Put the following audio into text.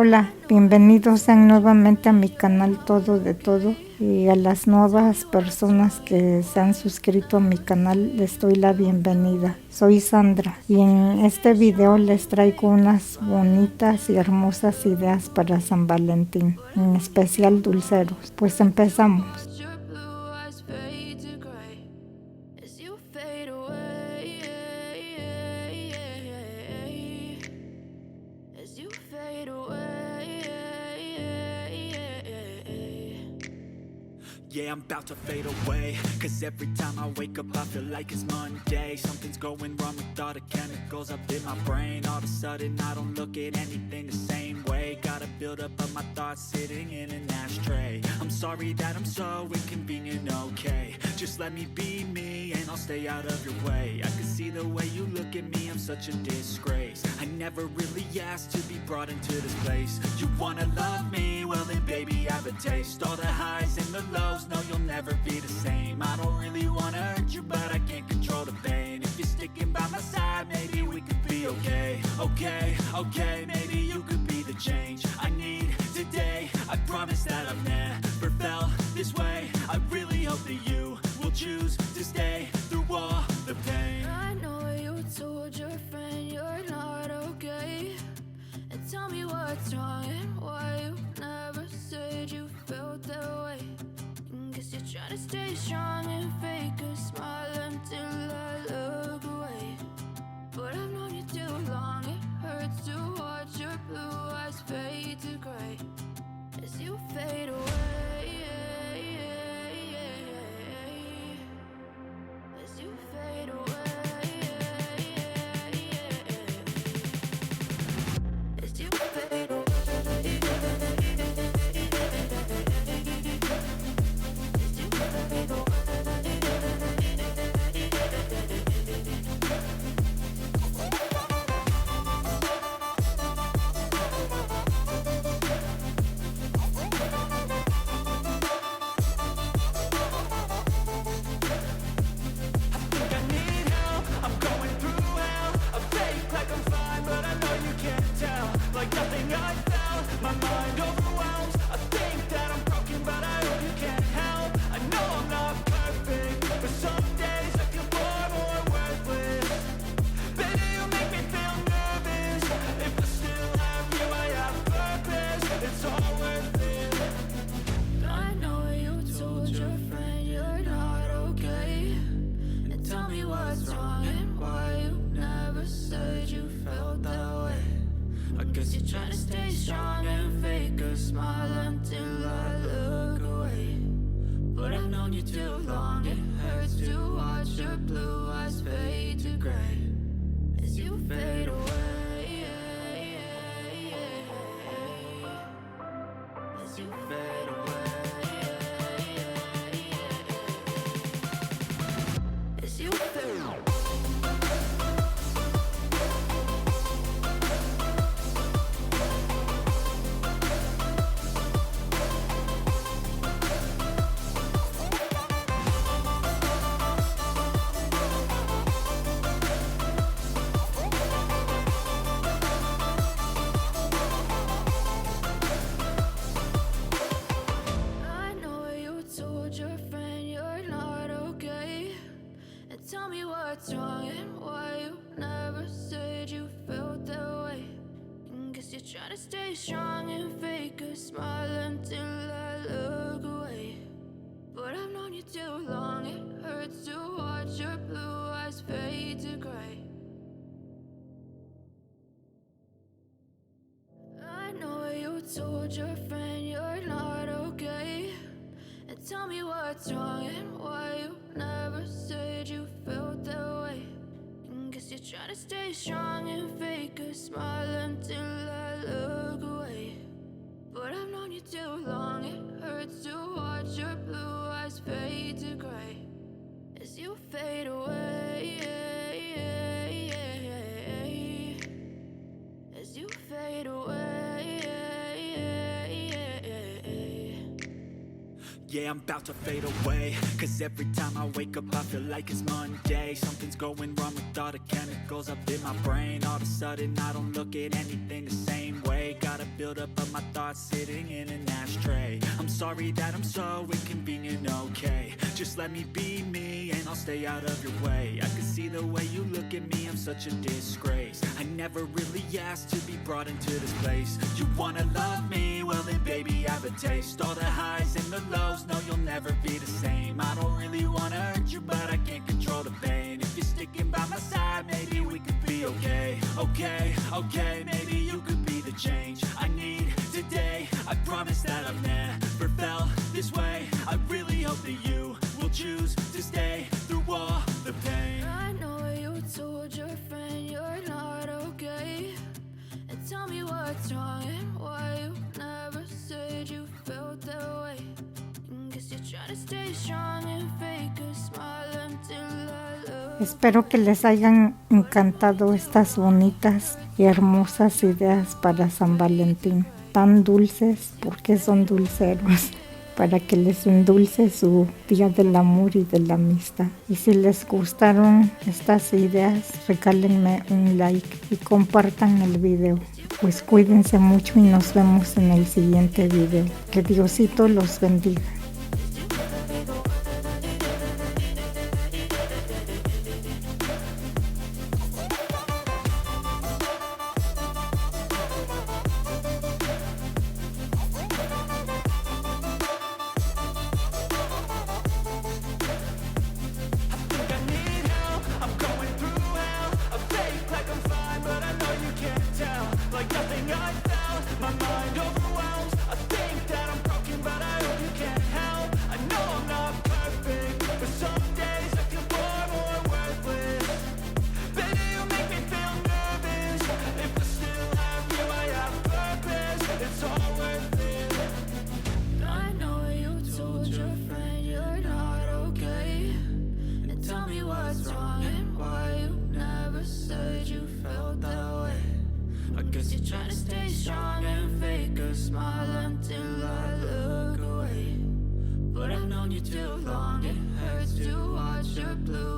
Hola, bienvenidos sean nuevamente a mi canal Todo de Todo, y a las nuevas personas que se han suscrito a mi canal les doy la bienvenida. Soy Sandra y en este video les traigo unas bonitas y hermosas ideas para San Valentín, en especial dulceros. Pues empezamos. Yeah, I'm about to fade away, cause every time I wake up I feel like it's Monday. Something's going wrong with all the chemicals up in my brain. All of a sudden I don't look at anything the same way. Gotta build up of my thoughts sitting in an ashtray. I'm sorry that I'm so inconvenient, okay. Just let me be me and I'll stay out of your way. I can see the way you look at me, I'm such a disgrace. I never really asked to be brought into this place. You wanna love me? Well then baby I have a taste. All the highs and the lows, no you'll never be the same. I don't really wanna hurt you but I can't control the pain. If you're sticking by my side maybe we could be okay. Okay, maybe you could be the change I need today. I promise that I've never felt this way. I really hope that you will choose to stay through all the pain. I know you told your friend you're not okay, and tell me what's wrong and why you never said you felt that way. Guess you're trying to stay strong and fake a smile until I look away. But I've known you too long, it hurts to watch your blue eyes fade to gray as you fade away. As you fade away. As you fade away. Trying to stay strong and fake a smile until I look away. But I've known you too long, it hurts to watch your blue eyes fade to gray as you fade away. As you fade away. As you fade away. Tell me what's wrong and why you never said you felt that way. Guess you're trying to stay strong and fake a smile until I look away. But I've known you too long, it hurts to watch your blue eyes fade to gray. I know you told your friend you're not okay, and tell me what's wrong and why you never said you felt that way. Guess you're trying to stay strong and fake a smile until I look away. But I've known you too long, it hurts to watch your blue eyes fade to gray as you fade away. As you fade away. Yeah, I'm about to fade away, cause every time I wake up I feel like it's Monday. Something's going wrong with all the chemicals up in my brain. All of a sudden I don't look at anything the same way. Gotta buildup of my thoughts sitting in an ashtray. I'm sorry that I'm so inconvenient, okay. Just let me be me and I'll stay out of your way. I can see the way you look at me, I'm such a disgrace. I never really asked to be brought into this place. You wanna love me? Well then baby I have a taste. All the highs and the lows, no you'll never be the same. I don't really wanna hurt you but I can't control the pain. If you're sticking by my side, maybe we could be okay. Okay, maybe you could be the change I need today. I promise that I've never felt this way. I really hope that you will choose to stay through all the pain. I know you told your friend you're not okay, and tell me what's wrong and why you never said you felt that way. Guess you're trying to stay strong and fake a smile until I love. Espero que les hayan encantado estas bonitas y hermosas ideas para San Valentín. Tan dulces porque son dulceros, para que les endulce su día del amor y de la amistad. Y si les gustaron estas ideas, regálenme un like y compartan el video. Pues cuídense mucho y nos vemos en el siguiente video. Que Diosito los bendiga. You're trying to stay strong and fake a smile until I look away. But I've known you too long, it hurts to watch your blue